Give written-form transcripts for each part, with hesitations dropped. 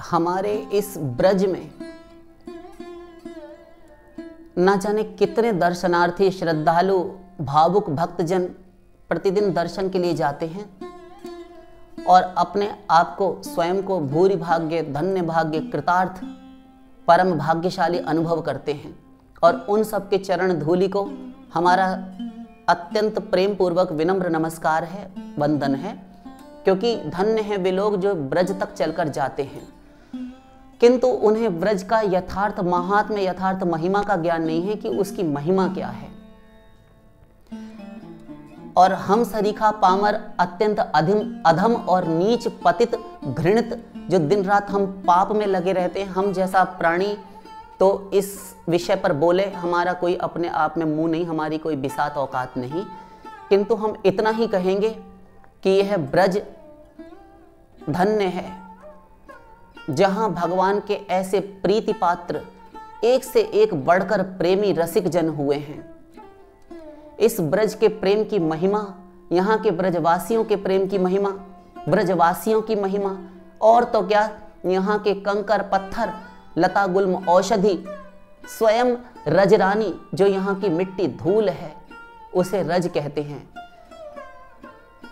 हमारे इस ब्रज में ना जाने कितने दर्शनार्थी, श्रद्धालु, भावुक भक्तजन प्रतिदिन दर्शन के लिए जाते हैं और अपने आप को, स्वयं को भूरि भाग्य, धन्य भाग्य, कृतार्थ, परम भाग्यशाली अनुभव करते हैं। और उन सब के चरण धूलि को हमारा अत्यंत प्रेम पूर्वक विनम्र नमस्कार है, वंदन है, क्योंकि धन्य हैं वे लोग जो ब्रज तक चलकर जाते हैं, किंतु उन्हें ब्रज का यथार्थ महात्म्य, यथार्थ महिमा का ज्ञान नहीं है कि उसकी महिमा क्या है। और हम सरीखा पामर, अत्यंत अधम और नीच, पतित, घृणित, जो दिन रात हम पाप में लगे रहते हैं, हम जैसा प्राणी तो इस विषय पर बोले हमारा कोई अपने आप में मुंह नहीं, हमारी कोई बिसात औकात नहीं, किंतु हम इतना ही कहेंगे कि यह ब्रज धन्य है जहां भगवान के ऐसे प्रीति पात्र, एक से एक बढ़कर प्रेमी रसिक जन हुए हैं। इस ब्रज के प्रेम की महिमा, यहाँ के ब्रजवासियों के प्रेम की महिमा, ब्रजवासियों की महिमा, और तो क्या, यहाँ के कंकर पत्थर, लता गुल्म औषधि, स्वयं रजरानी जो यहाँ की मिट्टी धूल है उसे रज कहते हैं,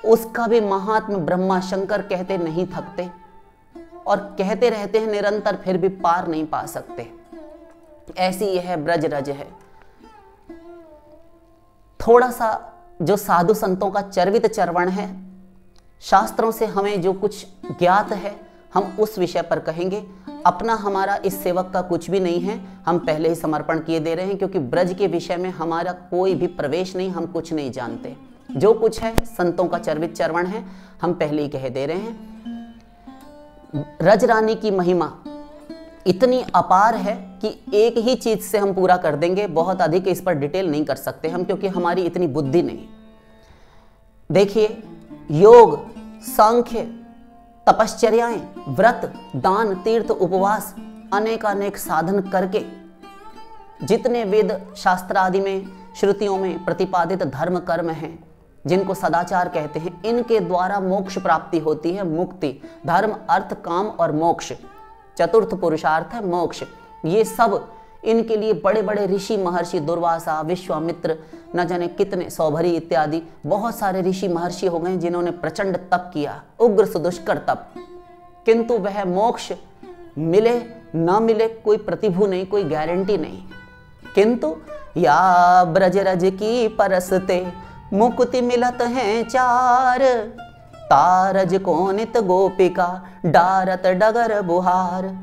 उसका भी महात्म ब्रह्मा शंकर कहते नहीं थकते और कहते रहते हैं निरंतर, फिर भी पार नहीं पा सकते। ऐसी यह ब्रज रज है। थोड़ा सा जो साधु संतों का चर्वित चरवण है, शास्त्रों से हमें जो कुछ ज्ञात है हम उस विषय पर कहेंगे। अपना हमारा इस सेवक का कुछ भी नहीं है, हम पहले ही समर्पण किए दे रहे हैं, क्योंकि ब्रज के विषय में हमारा कोई भी प्रवेश नहीं, हम कुछ नहीं जानते। जो कुछ है संतों का चर्वित चरवण है, हम पहले ही कह दे रहे हैं। रजरानी की महिमा इतनी अपार है कि एक ही चीज से हम पूरा कर देंगे, बहुत अधिक इस पर डिटेल नहीं कर सकते हम, क्योंकि हमारी इतनी बुद्धि नहीं। देखिए, योग, सांख्य, तपश्चर्याएं, व्रत, दान, तीर्थ, उपवास, अनेक साधन करके जितने वेद शास्त्र आदि में, श्रुतियों में प्रतिपादित धर्म कर्म हैं, जिनको सदाचार कहते हैं, इनके द्वारा मोक्ष प्राप्ति होती है, मुक्ति। धर्म, अर्थ, काम और मोक्ष, चतुर्थ पुरुषार्थ है मोक्ष। ये सब इनके लिए बड़े बड़े ऋषि महर्षि, दुर्वासा, विश्वामित्र, न जाने कितने, सौभरी इत्यादि बहुत सारे ऋषि महर्षि हो गए जिन्होंने प्रचंड तप किया, उग्र सुदुष्कर तप, किंतु वह मोक्ष मिले न मिले कोई प्रतिभू नहीं, कोई गारंटी नहीं। किंतु या ब्रज रज की परसते मुक्ति मिलत हैं चार, तारज कोनित गोपिका डारत डगर बुहार।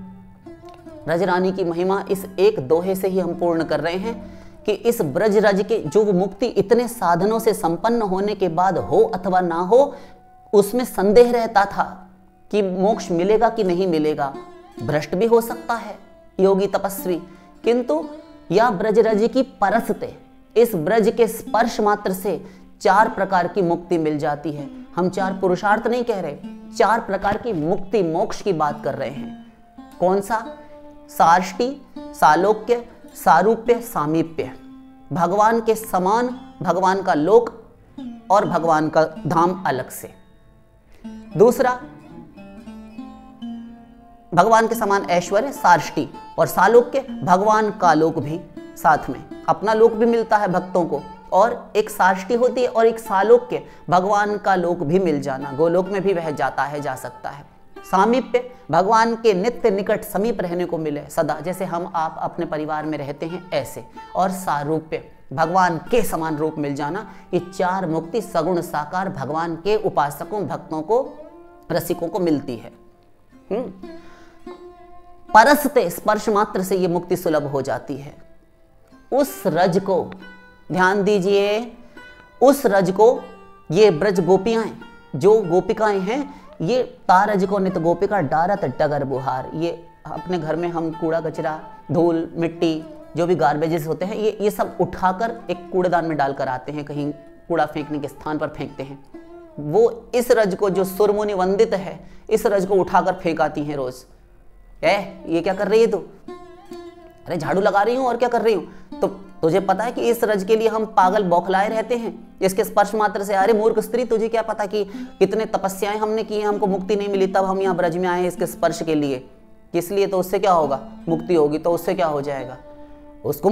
रजरानी की महिमा इस एक दोहे से ही हम पूर्ण कर रहे हैं कि इस ब्रज रज के जो मुक्ति इतने साधनों से संपन्न होने के बाद हो अथवा ना हो, उसमें संदेह रहता था कि मोक्ष मिलेगा कि नहीं मिलेगा, भ्रष्ट भी हो सकता है योगी तपस्वी, किंतु यह ब्रज रज की परसते, इस ब्रज के स्पर्श मात्र से 4 प्रकार की मुक्ति मिल जाती है। हम 4 पुरुषार्थ नहीं कह रहे, 4 प्रकार की मुक्ति, मोक्ष की बात कर रहे हैं। कौन सा? सार्ष्टि, सालोक्य, सारूप्य, सामीप्य। भगवान के समान भगवान का लोक और भगवान का धाम अलग से। दूसरा, भगवान के समान ऐश्वर्य, सार्ष्टि, और सालोक्य, भगवान का लोक भी साथ में, अपना लोक भी मिलता है भक्तों को, और एक सार्ष्टि होती है और एक सालोक्य, भगवान का लोक भी मिल जाना, गोलोक में भी वह जाता है, जा सकता है। सामीप्य, भगवान के नित्य निकट समीप रहने को मिले सदा, जैसे हम आप अपने परिवार में रहते हैं ऐसे। और सारूप्य, भगवान के समान रूप मिल जाना। ये 4 मुक्ति सगुण साकार भगवान के उपासकों, भक्तों को, रसिकों को मिलती है। परसते, स्पर्श मात्र से ये मुक्ति सुलभ हो जाती है। उस रज को ध्यान दीजिए, उस रज को ये ब्रज गोपियां, जो गोपिकाएं हैं, ये तारज को नित गोपिका डारत डगर बुहार। ये अपने घर में हम कूड़ा कचरा, धूल मिट्टी, जो भी गार्बेजेस होते हैं, ये सब उठाकर एक कूड़ेदान में डालकर आते हैं, कहीं कूड़ा फेंकने के स्थान पर फेंकते हैं। वो इस रज को, जो सुरमुनि वंदित है, इस रज को उठाकर फेंक आती हैं रोज। ये क्या कर रही है तू? अरे झाड़ू लगा रही हूँ, और क्या कर रही हूँ? तो तुझे पता है कि इस रज के लिए हम पागल बौखलाए रहते हैं, इसके स्पर्श मात्र से। अरे मूर्ख स्त्री, तुझे क्या पता कि कितने तपस्याएं हमने की हैं, हमको मुक्ति नहीं मिली, तब हम यहाँ ब्रज में आए हैं इसके स्पर्श के लिए। किस लिए? तो उससे क्या होगा? मुक्ति होगी। तो उससे क्या हो जाएगा? उसको,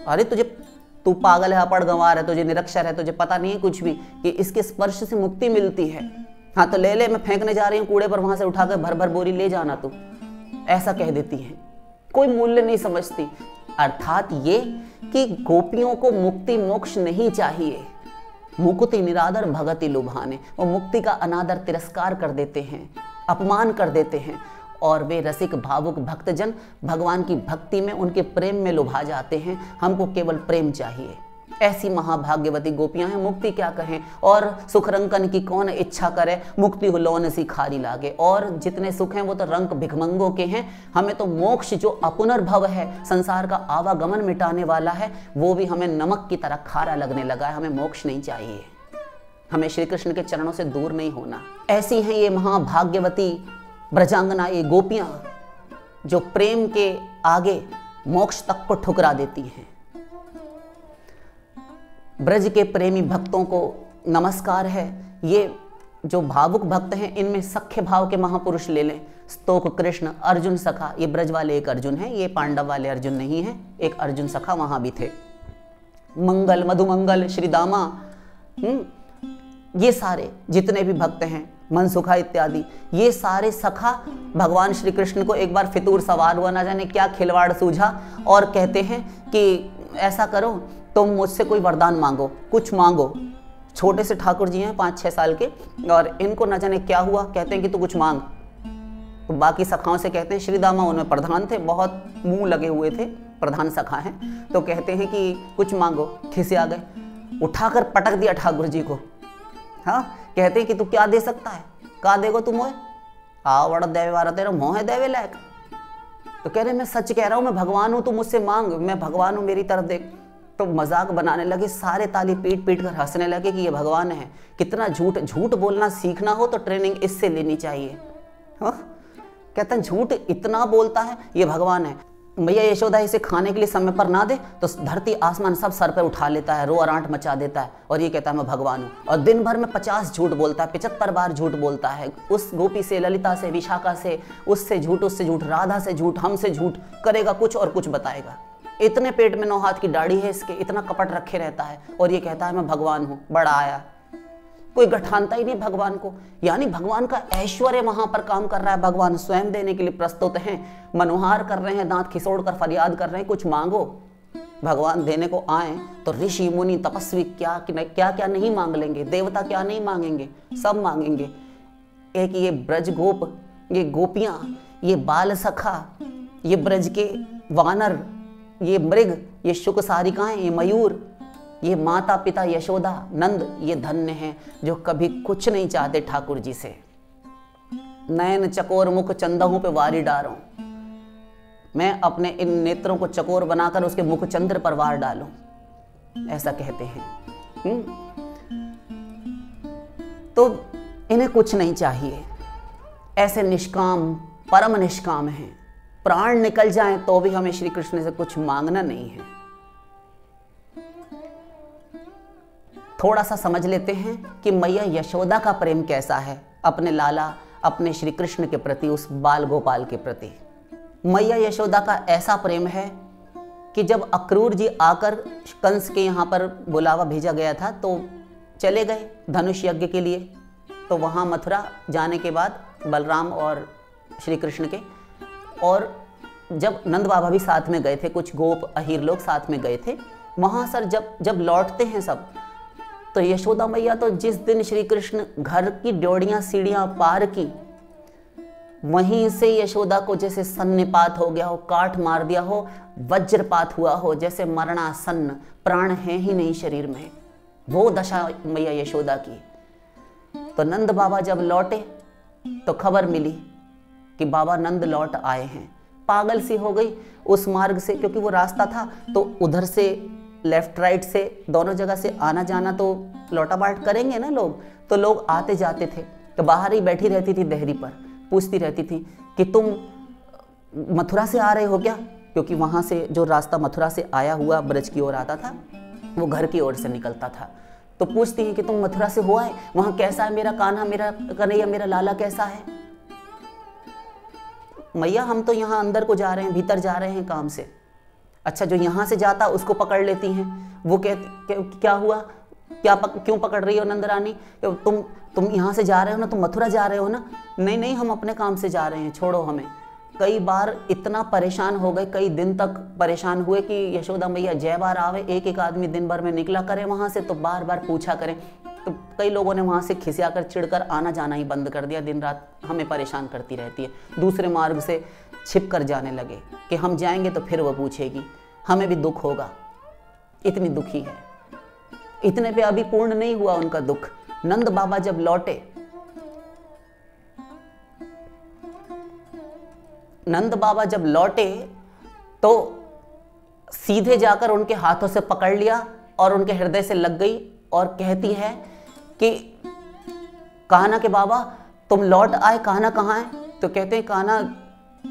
अरे तू पागल है, अपड़ गंवार है, तुझे निरक्षर है, तुझे पता नहीं है कुछ भी कि इसके स्पर्श से मुक्ति मिलती है। हाँ तो ले, मैं फेंकने जा रही हूँ कूड़े पर, वहां से उठाकर भर भर बोरी ले जाना तू, ऐसा कह देती है। कोई मूल्य नहीं समझती। अर्थात ये कि गोपियों को मुक्ति मोक्ष नहीं चाहिए। मुक्ति निरादर भगति लुभाने, वो मुक्ति का अनादर तिरस्कार कर देते हैं, अपमान कर देते हैं, और वे रसिक भावुक भक्तजन भगवान की भक्ति में, उनके प्रेम में लुभा जाते हैं। हमको केवल प्रेम चाहिए। ऐसी महाभाग्यवती गोपियां हैं। मुक्ति क्या कहें, और सुखरंकन की कौन इच्छा करे, मुक्ति हुलौन सी खारी लागे। और जितने सुख हैं वो तो रंक भिखमंगों के हैं। हमें तो मोक्ष जो अपुनर्भव है, संसार का आवागमन मिटाने वाला है, वो भी हमें नमक की तरह खारा लगने लगा है। हमें मोक्ष नहीं चाहिए। हमें श्री कृष्ण के चरणों से दूर नहीं होना। ऐसी हैं ये महाभाग्यवती ब्रजांगना, ये गोपियां जो प्रेम के आगे मोक्ष तक को ठुकरा देती हैं। ब्रज के प्रेमी भक्तों को नमस्कार है। ये जो भावुक भक्त हैं, इनमें सख्य भाव के महापुरुष ले लें। स्तोक कृष्ण, अर्जुन सखा, ये ब्रज वाले एक अर्जुन हैं, ये पांडव वाले अर्जुन नहीं हैं। एक अर्जुन सखा वहां भी थे। मंगल, मधुमंगल, श्रीदामा, ये सारे जितने भी भक्त हैं, मनसुखा इत्यादि, ये सारे सखा भगवान श्री कृष्ण को एक बार फितूर सवार हुआ, ना जाने क्या खिलवाड़ सूझा, और कहते हैं कि ऐसा करो, तुम मुझसे कोई वरदान मांगो, कुछ मांगो। छोटे से ठाकुर जी हैं 5-6 साल के, और इनको न जाने क्या हुआ, कहते हैं कि तू कुछ मांग। तो बाकी सखाओं से कहते हैं, श्रीदामा उनमें प्रधान थे, बहुत मुंह लगे हुए थे, प्रधान सखा हैं, तो कहते हैं कि कुछ मांगो। खिसे आ गए, उठाकर पटक दिया ठाकुर जी को। हाँ, कहते हैं कि तू क्या दे सकता है, का देगो तू मोहे, आ बड़ा देवे वाला तेरा मोह है देवे लायक। तो कह रहे मैं सच कह रहा हूं, मैं भगवान हूं, तू मुझसे मांग, मैं भगवान हूं, मेरी तरफ देख। तो मजाक बनाने लगे, सारे ताली पीट पीट कर हंसने लगे कि ये भगवान है। कितना झूठ, झूठ बोलना सीखना हो तो ट्रेनिंग इससे लेनी चाहिए। हाँ, कहते हैं झूठ इतना बोलता है, ये भगवान है। भैया यशोदा इसे खाने के लिए समय पर ना दे तो धरती आसमान सब सर पर उठा लेता है, रो अरांट मचा देता है, और ये कहता है मैं भगवान हूँ। और दिन भर में 50 झूठ बोलता है, 75 बार झूठ बोलता है। उस गोपी से, ललिता से, विशाखा से, उससे झूठ, उससे झूठ, राधा से झूठ, हमसे झूठ, करेगा कुछ और कुछ बताएगा। इतने पेट में 9 हाथ की दाढ़ी है इसके, इतना कपट रखे रहता है, और ये कहता है मैं भगवान हूँ, बड़ा आया। कोई गठानता ही नहीं भगवान को। यानी भगवान का ऐश्वर्य वहां पर काम कर रहा है। भगवान स्वयं देने के लिए प्रस्तुत हैं, मनोहार कर रहे हैं, दांत खिसोड़ कर फरियाद कर रहे हैं, कुछ मांगो। भगवान देने को आए तो ऋषि मुनि तपस्वी क्या क्या नहीं मांग लेंगे, देवता क्या नहीं मांगेंगे, सब मांगेंगे। एक ये ब्रज गोप, ये गोपियां, ये बाल सखा, ये ब्रज के वानर, ये मृग, ये शुक सारिकाएं, ये मयूर, ये माता पिता यशोदा नंद, ये धन्य हैं जो कभी कुछ नहीं चाहते ठाकुर जी से। नयन चकोर मुख चंदहू पे वारी डारूं, मैं अपने इन नेत्रों को चकोर बनाकर उसके मुख चंद्र पर वार डालूं, ऐसा कहते हैं। तो इन्हें कुछ नहीं चाहिए, ऐसे निष्काम, परम निष्काम हैं। प्राण निकल जाएं तो भी हमें श्री कृष्ण से कुछ मांगना नहीं है। थोड़ा सा समझ लेते हैं कि मैया यशोदा का प्रेम कैसा है अपने लाला, अपने श्री कृष्ण के प्रति, उस बाल गोपाल के प्रति। मैया यशोदा का ऐसा प्रेम है कि जब अक्रूर जी आकर कंस के यहाँ पर बुलावा भेजा गया था तो चले गए धनुष यज्ञ के लिए। तो वहाँ मथुरा जाने के बाद बलराम और श्री कृष्ण के, और जब नंद बाबा भी साथ में गए थे, कुछ गोप अहीर लोग साथ में गए थे, वहाँ सर जब लौटते हैं सब, तो यशोदा मैया तो जिस दिन श्री कृष्ण घर की ड्योड़ियां सीढ़ियां पार की, वहीं से यशोदा को जैसे सन्निपात हो गया हो, काट मार दिया हो, वज्रपात हुआ हो, जैसे मरणासन्न, प्राण है ही नहीं शरीर में, वो दशा मैया यशोदा की। तो नंद बाबा जब लौटे तो खबर मिली कि बाबा नंद लौट आए हैं। पागल सी हो गई उस मार्ग से, क्योंकि वो रास्ता था तो उधर से लेफ्ट राइट से दोनों जगह से आना जाना तो लौटा बाट करेंगे ना लोग, तो लोग आते जाते थे। तो बाहर ही बैठी रहती थी देहरी पर, पूछती रहती थी कि तुम मथुरा से आ रहे हो क्या, क्योंकि वहाँ से जो रास्ता मथुरा से आया हुआ ब्रज की ओर आता था वो घर की ओर से निकलता था। तो पूछती हैं कि तुम मथुरा से हो आए, वहाँ कैसा है मेरा कान्हा, मेरा कन्हैया, मेरा लाला कैसा है। मैया हम तो यहाँ अंदर को जा रहे हैं, भीतर जा रहे हैं काम से। अच्छा, जो यहाँ से जाता उसको पकड़ लेती हैं। वो कहती क्या हुआ, क्यों पकड़ रही हो नंद रानी, तुम यहाँ से जा रहे हो ना, तुम मथुरा जा रहे हो ना। नहीं नहीं, हम अपने काम से जा रहे हैं, छोड़ो हमें। कई बार इतना परेशान हो गए, कई दिन तक परेशान हुए कि यशोदा मैया जय बार आवे, एक एक आदमी दिन भर में निकला करे वहाँ से, तो बार बार पूछा करें। तो कई लोगों ने वहाँ से खिसियाकर चिढ़कर आना जाना ही बंद कर दिया, दिन रात हमें परेशान करती रहती है। दूसरे मार्ग से छिप कर जाने लगे कि हम जाएंगे तो फिर वो पूछेगी, हमें भी दुख होगा। इतनी दुखी है। इतने पे अभी पूर्ण नहीं हुआ उनका दुख। नंद बाबा जब लौटे, तो सीधे जाकर उनके हाथों से पकड़ लिया और उनके हृदय से लग गई और कहती है कि कान्हा के बाबा तुम लौट आए, कान्हा कहाँ है? तो कहते हैं कान्हा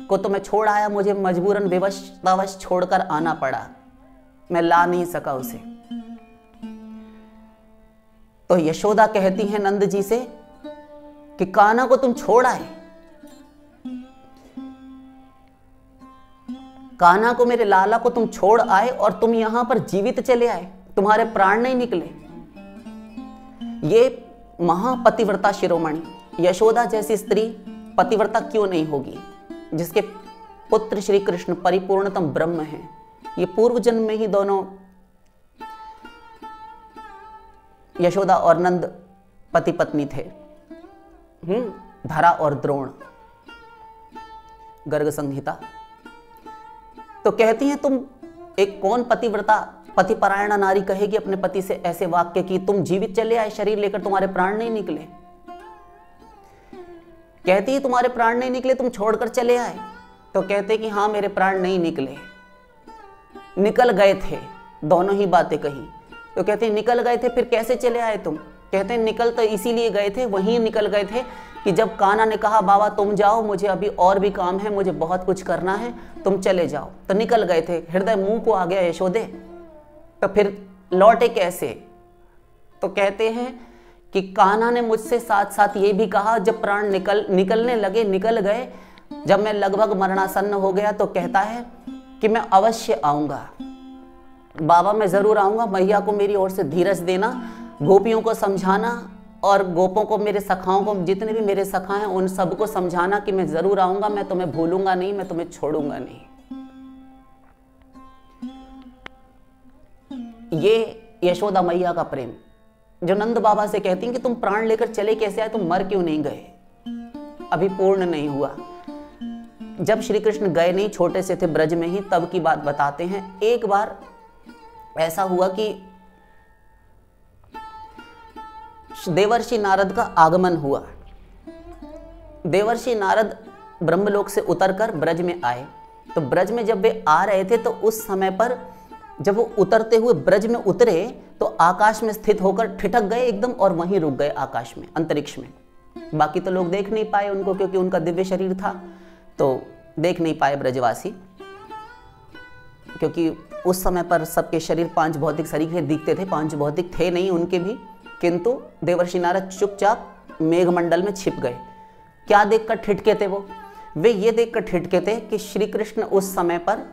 को तो मैं छोड़ आया, मुझे मजबूरन विवशतावश छोड़कर आना पड़ा, मैं ला नहीं सका उसे। तो यशोदा कहती हैं नंद जी से कि कान्हा को तुम छोड़ आए, कान्हा को, मेरे लाला को तुम छोड़ आए और तुम यहां पर जीवित चले आए, तुम्हारे प्राण नहीं निकले। ये महापतिव्रता शिरोमणि यशोदा जैसी स्त्री पतिव्रता क्यों नहीं होगी, जिसके पुत्र श्री कृष्ण परिपूर्णतम ब्रह्म हैं। ये पूर्व जन्म में ही दोनों यशोदा और नंद पति पत्नी थे। धरा और द्रोण, गर्ग संहिता। तो कहती हैं तुम, एक कौन पतिव्रता पतिपरायणा नारी कहेगी अपने पति से ऐसे वाक्य कि तुम जीवित चले आए शरीर लेकर, तुम्हारे प्राण नहीं निकले। कहती है तुम्हारे प्राण नहीं निकले, तुम छोड़कर चले आए। तो कहते कि हाँ मेरे प्राण नहीं निकले, निकल गए थे। दोनों ही बातें कही। तो कहते हैं निकल गए थे, फिर कैसे चले आए तुम? कहते हैं निकल तो इसीलिए गए थे, वहीं निकल गए थे कि जब कान्हा ने कहा बाबा तुम जाओ, मुझे अभी और भी काम है, मुझे बहुत कुछ करना है, तुम चले जाओ, तो निकल गए थे। हृदय मुंह को आ गया यशोदे, तो फिर लौटे कैसे? तो कहते हैं कि कान्हा ने मुझसे साथ साथ ये भी कहा, जब प्राण निकलने लगे, निकल गए, जब मैं लगभग मरणासन्न हो गया, तो कहता है कि मैं अवश्य आऊंगा बाबा, मैं जरूर आऊंगा, मैया को मेरी ओर से धीरज देना, गोपियों को समझाना और गोपों को, मेरे सखाओं को, जितने भी मेरे सखा हैं उन सबको समझाना कि मैं जरूर आऊंगा, मैं तुम्हें भूलूंगा नहीं, मैं तुम्हें छोड़ूंगा नहीं। ये यशोदा मैया का प्रेम, जो नंद बाबा से कहती हैं कि तुम प्राण लेकर चले कैसे आए, तुम मर क्यों नहीं गए? अभी पूर्ण नहीं हुआ। जब श्री कृष्ण गए नहीं, छोटे से थे ब्रज में ही, तब की बात बताते हैं। एक बार ऐसा हुआ कि देवर्षि नारद का आगमन हुआ। देवर्षि नारद ब्रह्मलोक से उतरकर ब्रज में आए। तो ब्रज में जब वे आ रहे थे, तो उस समय पर जब वो उतरते हुए ब्रज में उतरे, तो आकाश में स्थित होकर ठिठक गए एकदम और वहीं रुक गए, आकाश में, अंतरिक्ष में। बाकी तो लोग देख नहीं पाए उनको, क्योंकि उनका दिव्य शरीर था, तो देख नहीं पाए ब्रजवासी, क्योंकि उस समय पर सबके शरीर पांच भौतिक शरीर दिखते थे, पांच भौतिक थे नहीं उनके भी। किंतु देवर्षि नारद चुपचाप मेघमंडल में छिप गए। क्या देखकर ठिठके थे वो? वे ये देखकर ठिठके थे कि श्री कृष्ण उस समय पर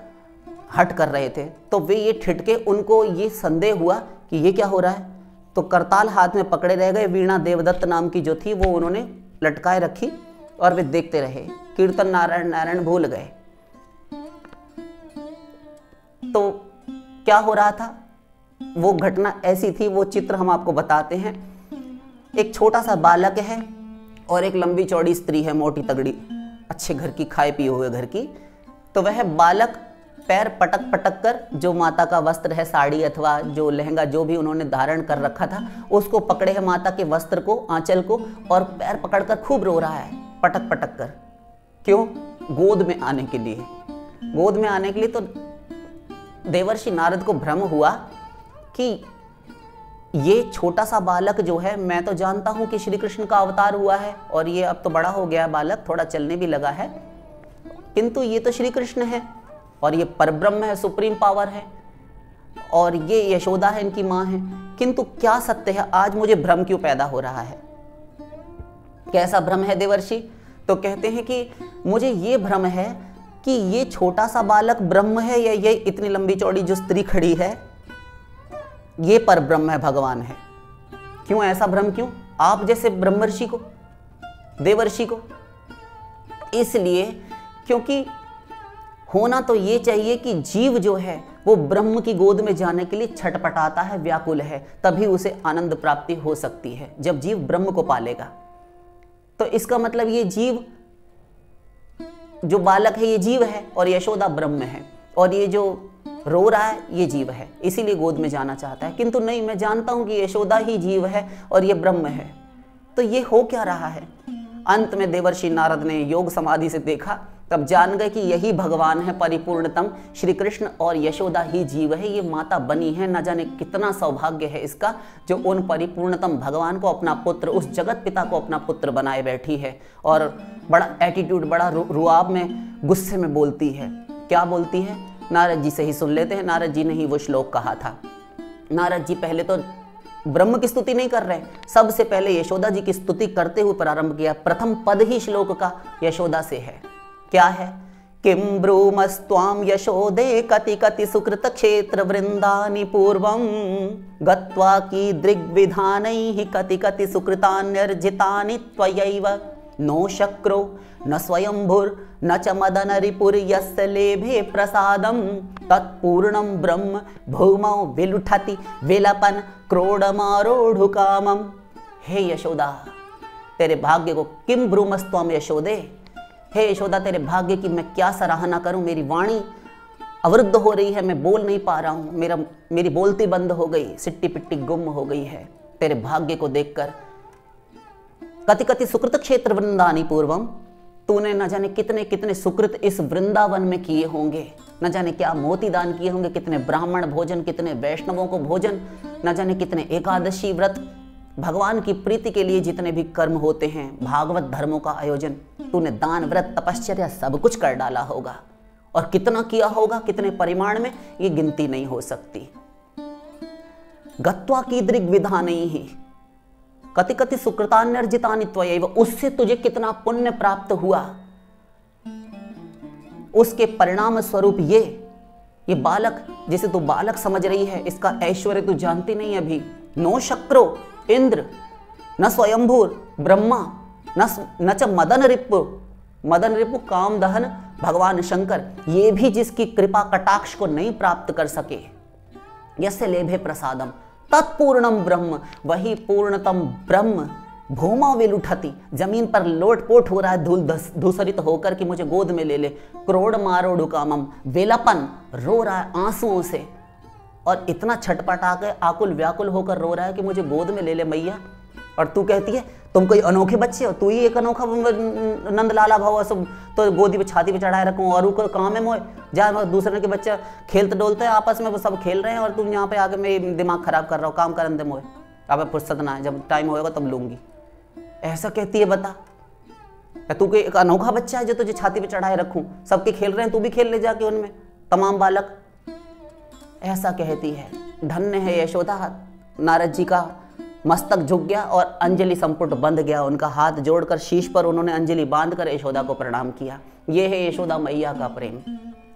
हट कर रहे थे। तो वे ये ठिठके, उनको ये संदेह हुआ कि ये क्या हो रहा है। तो करताल हाथ में पकड़े रह गए। वीणा देवदत्त नाम की जो थी वो उन्होंने लटकाए रखी और वे देखते रहे। कीर्तन नारायण नारायण भूल गए। तो क्या हो रहा था, वो घटना ऐसी थी, वो चित्र हम आपको बताते हैं। एक छोटा सा बालक है और एक लंबी चौड़ी स्त्री है, मोटी तगड़ी, अच्छे घर की, खाए पिए हुए घर की। तो वह बालक पैर पटक पटक कर, जो माता का वस्त्र है, साड़ी अथवा जो लहंगा जो भी उन्होंने धारण कर रखा था, उसको पकड़े है, माता के वस्त्र को, आंचल को, और पैर पकड़कर खूब रो रहा है, पटक पटक कर। क्यों? गोद में आने के लिए। गोद में आने के लिए। तो देवर्षि नारद को भ्रम हुआ कि ये छोटा सा बालक जो है, मैं तो जानता हूं कि श्री कृष्ण का अवतार हुआ है और ये अब तो बड़ा हो गया बालक, थोड़ा चलने भी लगा है, किंतु ये तो श्री कृष्ण है और ये परब्रह्म है, सुप्रीम पावर है, और ये यशोदा है, इनकी मां है। किंतु क्या सत्य है, आज मुझे भ्रम क्यों पैदा हो रहा है? कैसा भ्रम है देवर्षि? तो कहते हैं कि मुझे ये भ्रम है कि ये छोटा सा बालक ब्रह्म है या ये इतनी लंबी चौड़ी जो स्त्री खड़ी है ये पर ब्रह्म है, भगवान है। क्यों ऐसा भ्रम, क्यों? आप जैसे ब्रह्मर्षि को, देवर्षि को। इसलिए क्योंकि होना तो ये चाहिए कि जीव जो है वो ब्रह्म की गोद में जाने के लिए छटपटाता है, व्याकुल है, तभी उसे आनंद प्राप्ति हो सकती है, जब जीव ब्रह्म को पालेगा। तो इसका मतलब ये जीव जो बालक है ये जीव है और यशोदा ब्रह्म है, और ये जो रो रहा है ये जीव है, इसीलिए गोद में जाना चाहता है। किंतु नहीं, मैं जानता हूं कि यशोदा ही जीव है और ये ब्रह्म है। तो ये हो क्या रहा है? अंत में देवर्षि नारद ने योग समाधि से देखा, तब जान गए कि यही भगवान है परिपूर्णतम, श्री कृष्ण, और यशोदा ही जीव है, ये माता बनी है। न जाने कितना सौभाग्य है इसका, जो उन परिपूर्णतम भगवान को अपना पुत्र, उस जगत पिता को अपना पुत्र बनाए बैठी है, और बड़ा एटीट्यूड, बड़ा रुआब में, गुस्से में बोलती है। क्या बोलती है? नारद जी से ही सुन लेते हैं। नारद जी ने ही वो श्लोक कहा था। नारद जी पहले तो ब्रह्म की स्तुति नहीं कर रहे, सबसे पहले यशोदा जी की स्तुति करते हुए प्रारंभ किया। प्रथम पद ही श्लोक का यशोदा से है। क्या है? किम ब्रूमस्त्वाम यशोदे कति कति सुकृत क्षेत्र वृंदानि पूर्वम गत्वा की दृग्विधानैहि कति कति सुकृतान्यर्जितानि त्वयैव नो शक्रो न स्वयंभुर न च मदन रिपुर यस्य लेभे प्रसादम तत्पूर्णम ब्रह्म भूमौ विलुठति विलपन क्रोडमारोढ़ुकामम। हे यशोदा, तेरे भाग्य को, किम ब्रूमस्त्वम यशोदे, हे यशोदा तेरे भाग्य की मैं क्या सराहना करूं। मेरी वाणी अवरुद्ध हो रही है, मैं बोल नहीं पा रहा हूं, मेरी बोलती बंद हो गई, सिट्टी पिट्टी गुम हो गई है तेरे भाग्य को देखकर। कति कति सुकृत क्षेत्र वृंदानी पूर्वम, तूने न जाने कितने कितने सुकृत इस वृंदावन में किए होंगे, न जाने क्या मोती दान किए होंगे, कितने ब्राह्मण भोजन, कितने वैष्णवों को भोजन, न जाने कितने एकादशी व्रत, भगवान की प्रीति के लिए जितने भी कर्म होते हैं, भागवत धर्मों का आयोजन, तूने दान व्रत तपश्चर्या सब कुछ कर डाला होगा। और कितना किया होगा, कितने परिमाण में, ये गिनती नहीं हो सकती। गत्वा की दृग्विधानैहि कति कति सुकृतान्यर्जितानि त्वयैव, उससे तुझे कितना पुण्य प्राप्त हुआ, उसके परिणाम स्वरूप ये बालक, जिसे तू बालक समझ रही है, इसका ऐश्वर्य तू जानती नहीं अभी। नो शक्रो इंद्र, न स्वयंभूर ब्रह्मा, न च मदन रिपु काम दहन भगवान शंकर, ये भी जिसकी कृपा कटाक्ष को नहीं प्राप्त कर सके। यस्य लेभे प्रसादम तत्पूर्णम ब्रह्म, वही पूर्णतम ब्रह्म भूमा विलुठति, जमीन पर लोटपोट हो रहा है धूल धूसरित होकर कि मुझे गोद में ले ले। क्रोड़ मारोढ़ुकामम, वेलापन, रो रहा है आंसुओं से, और इतना छटपटा के आकुल व्याकुल होकर रो रहा है कि मुझे गोद में ले ले मैया। और तू कहती है तुम कोई अनोखे बच्चे हो, तू ही एक अनोखा नंद लाला भाव, सब तो गोदी पे छाती पे चढ़ाए रखूं, और को काम है मोए जा, दूसरे के बच्चे खेलते डोलते हैं आपस में, वो सब खेल रहे हैं और तुम यहाँ पे आके मेरे दिमाग खराब कर रहा हो, काम करन दे मोए, अब फुर्सत ना है, जब टाइम होएगा तब लूंगी। ऐसा कहती है, बता, तू कोई एक अनोखा बच्चा है जो तुझे छाती पे चढ़ाए रखूं, सबके खेल रहे हैं, तू भी खेल ले जाके उनमें, तमाम बालक। ऐसा कहती है। धन्य है यशोदा। नारद जी का मस्तक झुक गया और अंजलि संपुट बंध गया, उनका हाथ जोड़कर शीश पर उन्होंने अंजलि बांधकर यशोदा को प्रणाम किया। ये है यशोदा मैया का प्रेम।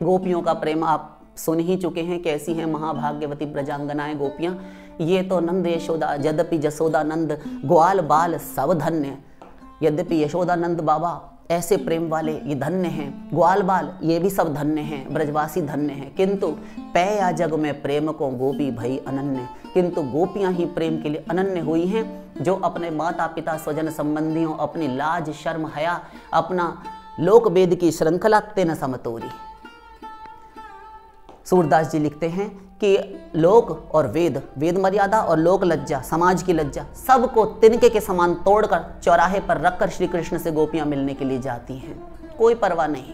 गोपियों का प्रेम आप सुन ही चुके हैं, कैसी हैं महाभाग्यवती ब्रजांगनाएं गोपियां। ये तो नंद यशोदा, यद्यपि जसोदानंद ग्वाल बाल सब धन्य, यद्यपि यशोदानंद बाबा ऐसे प्रेम वाले ये धन्य हैं, ग्वाल बाल ये भी सब धन्य हैं, ब्रजवासी धन्य हैं, किंतु पैया जग में प्रेम को गोपी भई अनन्य, किंतु गोपियां ही प्रेम के लिए अनन्य हुई हैं, जो अपने माता पिता स्वजन संबंधियों, अपनी लाज शर्म हया, अपना लोक वेद की श्रृंखला तेन समतोरी। सूरदास जी लिखते हैं कि लोक और वेद, वेद मर्यादा और लोक लज्जा, समाज की लज्जा, सबको तिनके के समान तोड़कर चौराहे पर रखकर श्री कृष्ण से गोपियां मिलने के लिए जाती हैं, कोई परवाह नहीं।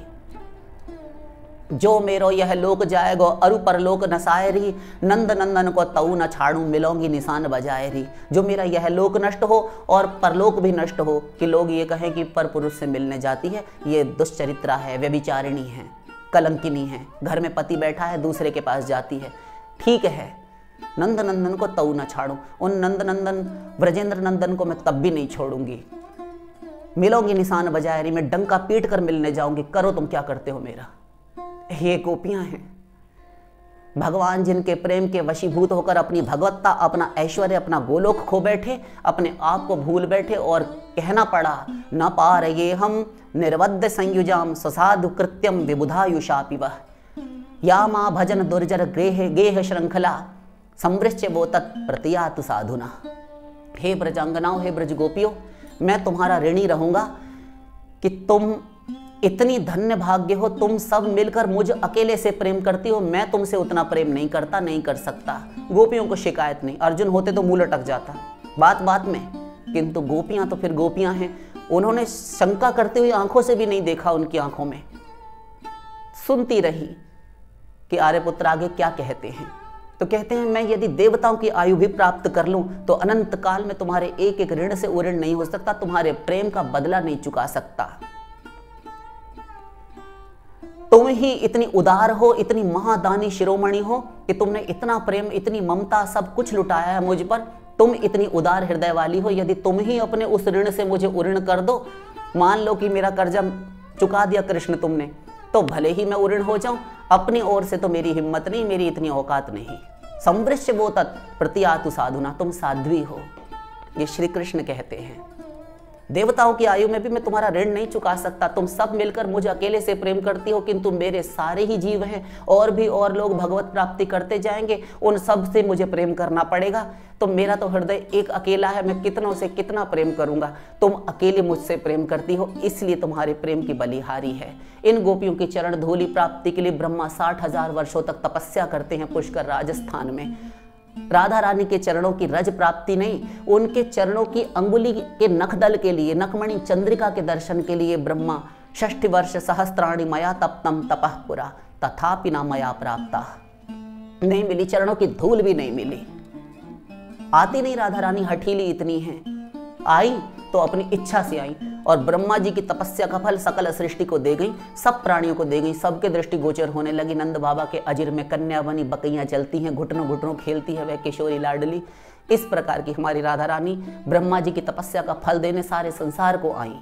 जो मेरो यह लोक जाएगो अरु परलोक नसाए रही, नंद नंदन को तऊ न छाड़ू मिलोंगी निशान बजाए रही। जो मेरा यह लोक नष्ट हो और परलोक भी नष्ट हो, कि लोग ये कहें कि पर पुरुष से मिलने जाती है, ये दुष्चरित्रा है, व्यभिचारिणी है, कलंकिनी है, घर में पति बैठा है दूसरे के पास जाती है। ठीक है, नंद नंदन को तऊ न छाड़ू, उन नंद नंदन ब्रजेंद्र नंदन को मैं तब भी नहीं छोड़ूंगी। मिलोगी निशान बजाय मैं डंका पीट कर मिलने जाऊंगी, करो तुम क्या करते हो मेरा। ये गोपियां हैं भगवान जिनके प्रेम के वशीभूत होकर अपनी भगवत्ता, अपना ऐश्वर्य, अपना गोलोक खो बैठे, अपने आप को भूल बैठे और कहना पड़ा न पार ये हम निर्वद्य संयुजाम स्वसाधु कृत्यम विबुधायुषापि वह या माँ भजन दुर्जर ग्रेह गेह श्रृंखला संवृश्य वो तत्प्रतियातु साधुना। हे ब्रजांगनाओं, हे ब्रज गोपियों, मैं तुम्हारा ऋणी रहूंगा कि तुम इतनी धन्य भाग्य हो, तुम सब मिलकर मुझ अकेले से प्रेम करती हो, मैं तुमसे उतना प्रेम नहीं करता, नहीं कर सकता। गोपियों को शिकायत नहीं, अर्जुन होते तो मुंह लटक जाता बात बात में, किंतु गोपियां तो फिर गोपियां हैं। उन्होंने शंका करते हुए आंखों से भी नहीं देखा, उनकी आंखों में सुनती रही कि आर्यपुत्र आगे क्या कहते हैं। तो कहते हैं मैं यदि देवताओं की आयु भी प्राप्त कर लूं तो अनंत काल में तुम्हारे एक एक ऋण से ऋण नहीं हो सकता, तुम्हारे प्रेम का बदला नहीं चुका सकता। तुम ही इतनी उदार हो, इतनी महादानी शिरोमणि हो कि तुमने इतना प्रेम, इतनी ममता, सब कुछ लुटाया है मुझ पर। तुम इतनी उदार हृदय वाली हो, यदि तुम ही अपने उस ऋण से मुझे उऋण कर दो, मान लो कि मेरा कर्जा चुका दिया कृष्ण तुमने, तो भले ही मैं उऋण हो जाऊं, अपनी ओर से तो मेरी हिम्मत नहीं, मेरी इतनी औकात नहीं। संवृश्य वो तत्प्रतियातु साधुना, तुम साध्वी हो, ये श्री कृष्ण कहते हैं। देवताओं की आयु में भी मैं तुम्हारा ऋण नहीं चुका सकता, तुम सब मिलकर मुझे अकेले से प्रेम करती हो, किंतु मेरे सारे ही जीव हैं और भी और लोग भगवत प्राप्ति करते जाएंगे, उन सब से मुझे प्रेम करना पड़ेगा। तो मेरा तो हृदय एक अकेला है, मैं कितनों से कितना प्रेम करूंगा, तुम अकेले मुझसे प्रेम करती हो, इसलिए तुम्हारे प्रेम की बलिहारी है। इन गोपियों की चरण धूलि प्राप्ति के लिए ब्रह्मा 60,000 वर्षों तक तपस्या करते हैं पुष्कर राजस्थान में। राधा रानी के चरणों की रज प्राप्ति नहीं, उनके चरणों की अंगुली के नखदल के लिए, नखमणि चंद्रिका के दर्शन के लिए ब्रह्मा 60 वर्ष सहस्त्राणि मया तप्तम तपः पुरा तथापि न मया प्राप्ता। नहीं मिली, चरणों की धूल भी नहीं मिली। आती नहीं राधा रानी, हठीली इतनी है। आई तो अपनी इच्छा से आई और ब्रह्मा जी की तपस्या का फल सकल सृष्टि को दे गई, सब प्राणियों को दे गई, सबके दृष्टि गोचर होने लगी। नंद बाबा के अजिर में कन्या बनी बकैयां चलती हैं, घुटनों घुटनों खेलती है वह किशोरी लाडली। इस प्रकार की हमारी राधा रानी ब्रह्मा जी की तपस्या का फल देने सारे संसार को आई।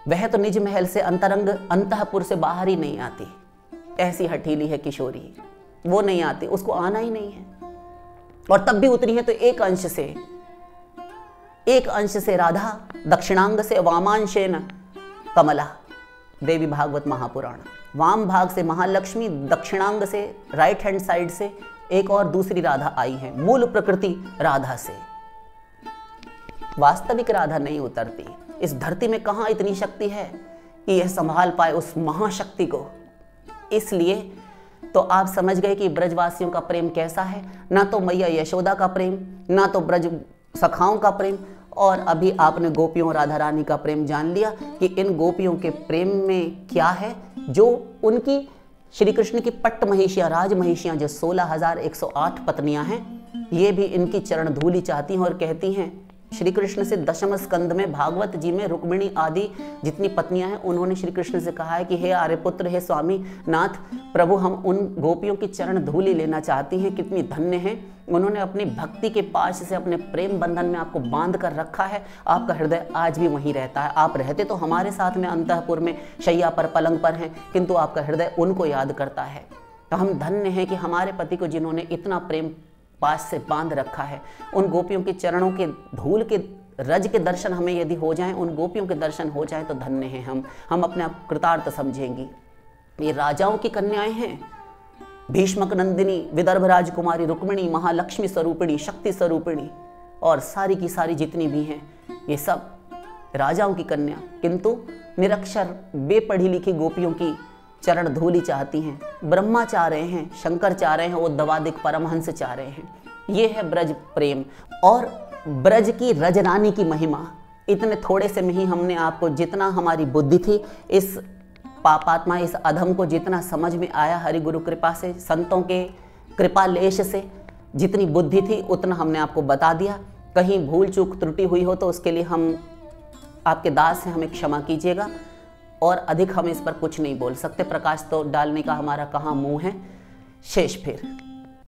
वह तो निज महल से अंतरंग अंतःपुर से बाहर ही नहीं आती, ऐसी हठीली है किशोरी, वो नहीं आती, उसको आना ही नहीं है। और तब भी उतरी है तो एक अंश से राधा, दक्षिणांग से वामांशेन कमला, देवी भागवत महापुराण। वाम भाग से महालक्ष्मी, दक्षिणांग से राइट हैंड साइड से एक और दूसरी राधा आई है, मूल प्रकृति राधा से। वास्तविक राधा नहीं उतरती। इस धरती में कहां इतनी शक्ति है कि यह संभाल पाए उस महाशक्ति को। इसलिए तो आप समझ गए कि ब्रजवासियों का प्रेम कैसा है, ना तो मैया यशोदा का प्रेम, ना तो ब्रज सखाओं का प्रेम, और अभी आपने गोपियों राधा रानी का प्रेम जान लिया कि इन गोपियों के प्रेम में क्या है। जो उनकी श्री कृष्ण की पट्ट महिषियां, राज महिषियां, जो 16,108 पत्नियां हैं, ये भी इनकी चरण धूलि चाहती हैं और कहती हैं। श्री कृष्ण से दशम स्कंद में भागवत जी में रुक्मिणी आदि जितनी पत्नियां हैं, उन्होंने श्री कृष्ण से कहा है कि हे आर्यपुत्र, हे स्वामी नाथ प्रभु, हम उन गोपियों की चरण धूलि लेना चाहती हैं, कितनी धन्य हैं। उन्होंने अपनी भक्ति के पाश से अपने प्रेम बंधन में आपको बांध कर रखा है। आपका हृदय आज भी वहीं रहता है। आप रहते तो हमारे साथ में अंतःपुर में शैया पर, पलंग पर हैं, किंतु आपका हृदय उनको याद करता है। तो हम धन्य हैं कि हमारे पति को जिन्होंने इतना प्रेम पास से बांध रखा है। उन गोपियों के चरणों के धूल के रज के दर्शन हमें यदि हो जाएं, उन गोपियों के दर्शन हो जाएं, तो धन्य हैं हम अपने आप कृतार्थ समझेंगी। ये राजाओं की कन्याएं हैं, भीष्मक नंदिनी, विदर्भ राजकुमारी रुक्मिणी, महालक्ष्मी स्वरूपिणी, शक्ति स्वरूपिणी, और सारी की सारी जितनी भी हैं, ये सब राजाओं की कन्या, किंतु निरक्षर बेपढ़ी लिखी गोपियों की चरण धूलि चाहती हैं। ब्रह्मा चाह रहे हैं, शंकर चाह रहे हैं, उद्धवादिक परमहंस चाह रहे हैं। ये है ब्रज प्रेम और ब्रज की रजरानी की महिमा। इतने थोड़े से में ही हमने आपको, जितना हमारी बुद्धि थी, इस पापात्मा, इस अधम को जितना समझ में आया हरि गुरु कृपा से, संतों के कृपा लेश से जितनी बुद्धि थी, उतना हमने आपको बता दिया। कहीं भूल चूक त्रुटि हुई हो तो उसके लिए हम आपके दास हैं, हमें क्षमा कीजिएगा। और अधिक हम इस पर कुछ नहीं बोल सकते। प्रकाश तो डालने का हमारा कहाँ मुंह है। शेष फिर